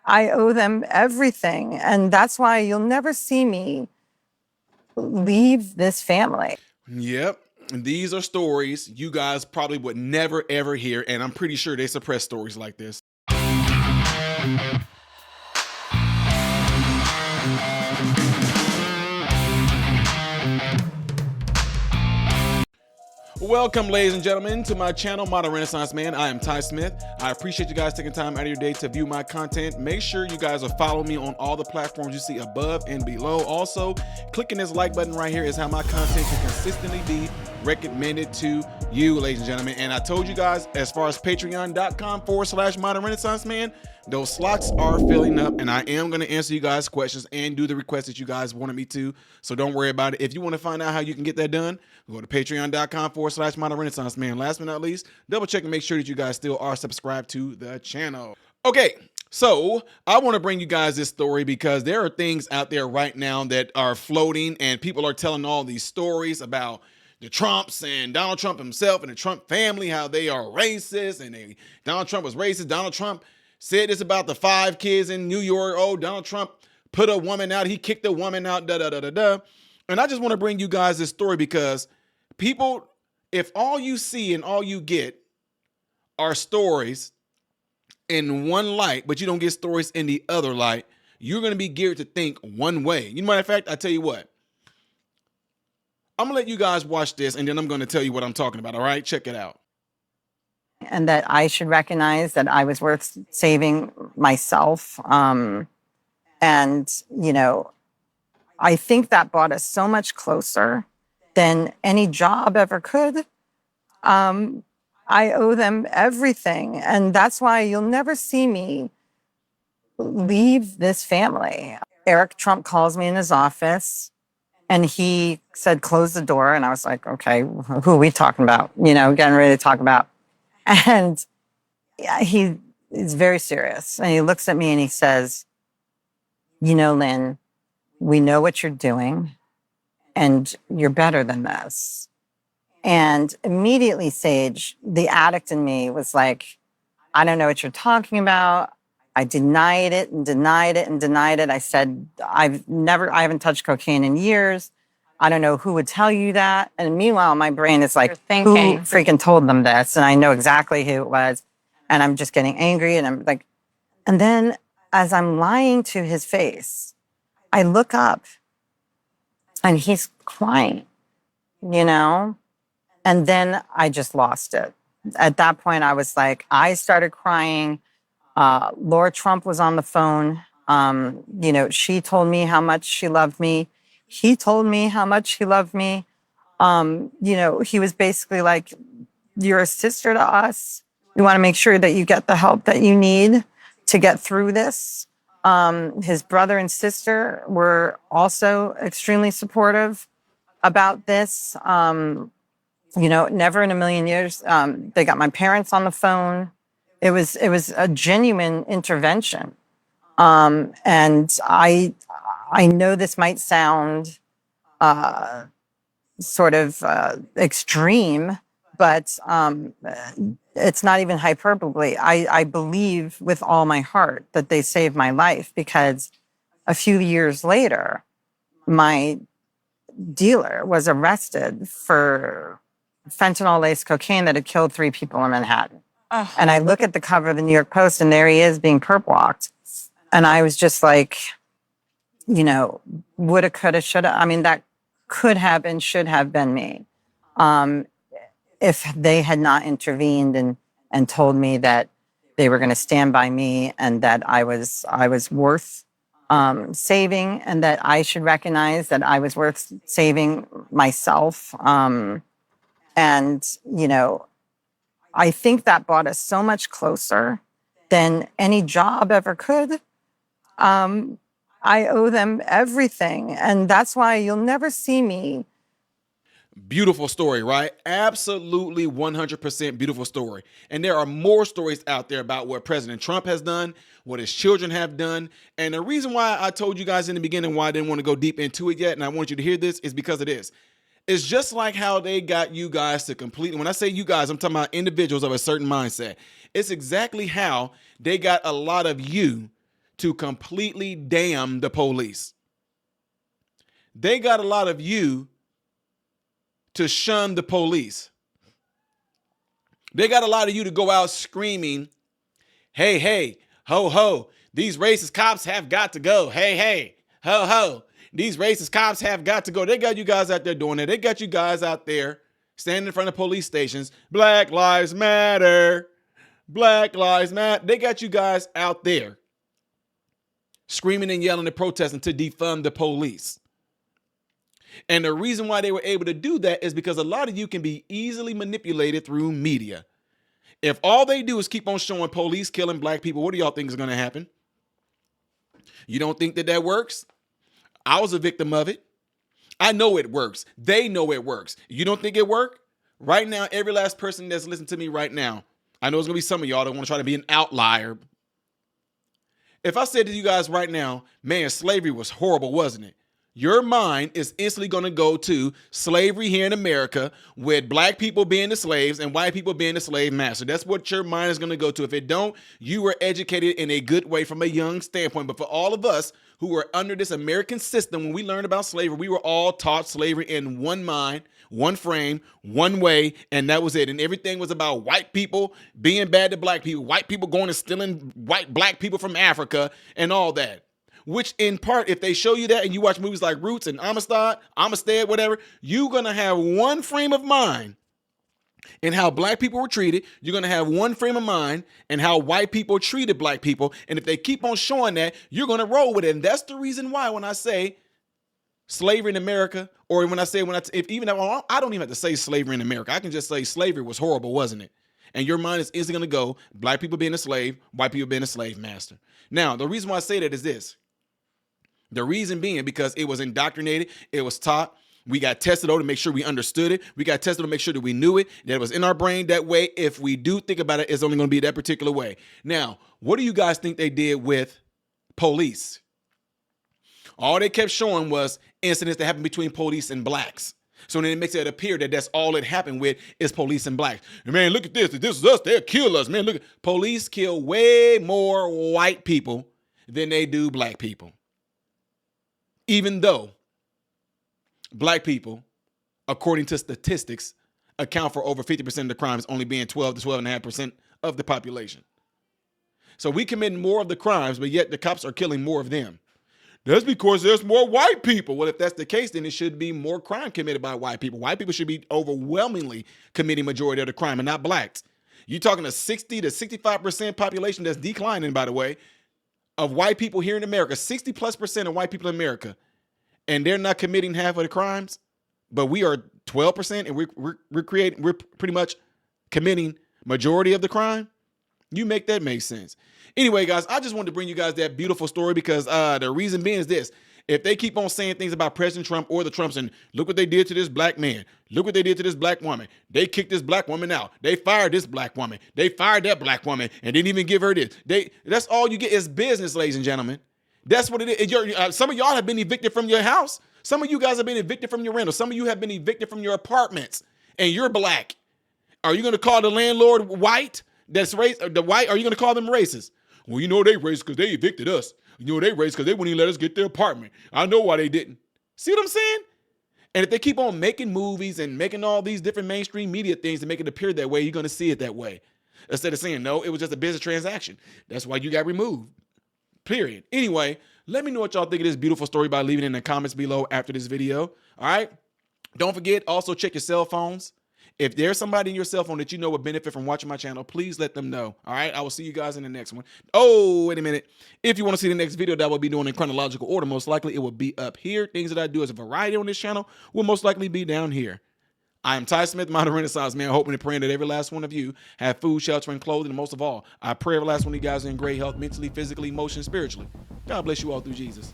I owe them everything. And that's why you'll never see me leave this family. Yep. And these are stories you guys probably would never ever hear, and I'm pretty sure they suppress stories like this. Welcome, ladies and gentlemen, to my channel, Modern Renaissance Man. I am Ty Smith. I appreciate you guys taking time out of your day to view my content. Make sure you guys are following me on all the platforms you see above and below. Also, clicking this like button right here is how my content can consistently be recommended to you, ladies and gentlemen. And I told you guys, as far as patreon.com/Modern Renaissance Man, those slots are filling up, and I am going to answer you guys' questions and do the requests that you guys wanted me to. So don't worry about it. If you want to find out how you can get that done, go to patreon.com/Modern Renaissance Man. Last but not least, double check and make sure that you guys still are subscribed to the channel. Okay, so I want to bring you guys this story because there are things out there right now that are floating, and people are telling all these stories about the Trumps and Donald Trump himself and the Trump family, how they are racist, and Donald Trump was racist. Donald Trump said this about the 5 kids in New York. Oh, Donald Trump put a woman out. He kicked a woman out, da-da-da-da-da. And I just want to bring you guys this story because people, if all you see and all you get are stories in one light, but you don't get stories in the other light, you're going to be geared to think one way. Matter of fact, I tell you what, I'm going to let you guys watch this, and then I'm going to tell you what I'm talking about, all right? Check it out. And that I should recognize that I was worth saving myself. And, I think that brought us so much closer than any job ever could. I owe them everything. And that's why you'll never see me leave this family. Eric Trump calls me in his office and he said, close the door. And I was like, okay, who are we talking about? Getting ready to talk about. And he is very serious. And he looks at me and he says, Lynn, we know what you're doing and you're better than this. And immediately, Sage, the addict in me was like, I don't know what you're talking about. I denied it and denied it and denied it. I said, I haven't touched cocaine in years. I don't know who would tell you that. And meanwhile, my brain is like, who freaking told them this? And I know exactly who it was. And I'm just getting angry. And I'm like, and then as I'm lying to his face, I look up and he's crying, And then I just lost it. At that point, I was like, I started crying. Laura Trump was on the phone. She told me how much she loved me. He told me how much he loved me. He was basically like, you're a sister to us. We want to make sure that you get the help that you need to get through this. His brother and sister were also extremely supportive about this. Never in a million years. They got my parents on the phone. It was a genuine intervention. And I know this might sound sort of extreme, but it's not even hyperbole. I believe with all my heart that they saved my life because a few years later, my dealer was arrested for fentanyl-laced cocaine that had killed 3 people in Manhattan. Oh. And I look at the cover of the New York Post, and there he is being perp-walked. And I was just like, woulda, coulda, shoulda. I mean, that could have and should have been me if they had not intervened and told me that they were going to stand by me and that I was worth saving and that I should recognize that I was worth saving myself. And, I think that brought us so much closer than any job ever could. I owe them everything. And that's why you'll never see me. Beautiful story, right? Absolutely 100% beautiful story. And there are more stories out there about what President Trump has done, what his children have done. And the reason why I told you guys in the beginning why I didn't want to go deep into it yet, and I want you to hear this, is because of this. It's just like how they got you guys to completely, when I say you guys, I'm talking about individuals of a certain mindset. It's exactly how they got a lot of you to completely damn the police. They got a lot of you to shun the police. They got a lot of you to go out screaming, hey, hey, ho, ho, these racist cops have got to go. Hey, hey, ho, ho, these racist cops have got to go. They got you guys out there doing that. They got you guys out there standing in front of police stations. Black Lives Matter. Black Lives Matter. They got you guys out there screaming and yelling and protesting to defund the police. And the reason why they were able to do that is because a lot of you can be easily manipulated through media. If all they do is keep on showing police killing black people, what do y'all think is going to happen? You don't think that that works? I was a victim of it. I know it works. They know it works. You don't think it worked? Right now, every last person that's listening to me right now, I know there's going to be some of y'all that want to try to be an outlier. If I said to you guys right now, man, slavery was horrible, wasn't it? Your mind is instantly going to go to slavery here in America with black people being the slaves and white people being the slave master. That's what your mind is going to go to. If it don't, you were educated in a good way from a young standpoint. But for all of us who were under this American system, when we learned about slavery, we were all taught slavery in one mind, one frame, one way, and that was it. And everything was about white people being bad to black people, white people going and stealing black people from Africa and all that. Which in part, if they show you that and you watch movies like Roots and Amistad, whatever, you're going to have one frame of mind in how black people were treated. You're going to have one frame of mind in how white people treated black people. And if they keep on showing that, you're going to roll with it. And that's the reason why when I say slavery in America, or when I say, even if I don't even have to say slavery in America, I can just say slavery was horrible, wasn't it? And your mind is instantly going to go, black people being a slave, white people being a slave master. Now, the reason why I say that is this. The reason being because it was indoctrinated, it was taught. We got tested to make sure we understood it. We got tested to make sure that we knew it, that it was in our brain that way. If we do think about it, it's only going to be that particular way. Now, what do you guys think they did with police? All they kept showing was incidents that happened between police and blacks. So then it makes it appear that that's all it happened with is police and blacks. And man, look at this. If this is us, they'll kill us. Man, look, police kill way more white people than they do black people. Even though black people, according to statistics, account for over 50% of the crimes, only being 12 to 12.5% of the population. So we commit more of the crimes, but yet the cops are killing more of them. That's because there's more white people. Well, if that's the case, then it should be more crime committed by white people. White people should be overwhelmingly committing majority of the crime and not blacks. You're talking a 60 to 65% population that's declining, by the way, of white people here in America, 60+% of white people in America, and they're not committing half of the crimes, but we are 12% and we're pretty much committing majority of the crime. You make that make sense. Anyway, guys, I just wanted to bring you guys that beautiful story because the reason being is this. If they keep on saying things about President Trump or the Trumps and look what they did to this black man, look what they did to this black woman. They kicked this black woman out. They fired this black woman. They fired that black woman and didn't even give her this. That's all you get is business, ladies and gentlemen. That's what it is. Some of y'all have been evicted from your house. Some of you guys have been evicted from your rental. Some of you have been evicted from your apartments and you're black. Are you going to call the landlord white? That's race. The white. Are you going to call them racist? Well, you know they racist because they evicted us. You know they racist because they wouldn't even let us get their apartment. I know why they didn't. See what I'm saying? And if they keep on making movies and making all these different mainstream media things to make it appear that way, you're going to see it that way. Instead of saying, no, it was just a business transaction. That's why you got removed. Period. Anyway, let me know what y'all think of this beautiful story by leaving it in the comments below after this video. All right. Don't forget, also check your cell phones. If there's somebody in your cell phone that you know would benefit from watching my channel, please let them know. All right. I will see you guys in the next one. Oh, wait a minute. If you want to see the next video that we'll be doing in chronological order, most likely it will be up here. Things that I do as a variety on this channel will most likely be down here. I am Ty Smith, modern Renaissance man, hoping and praying that every last one of you have food, shelter, and clothing. And most of all, I pray every last one of you guys are in great health, mentally, physically, emotionally, spiritually. God bless you all through Jesus.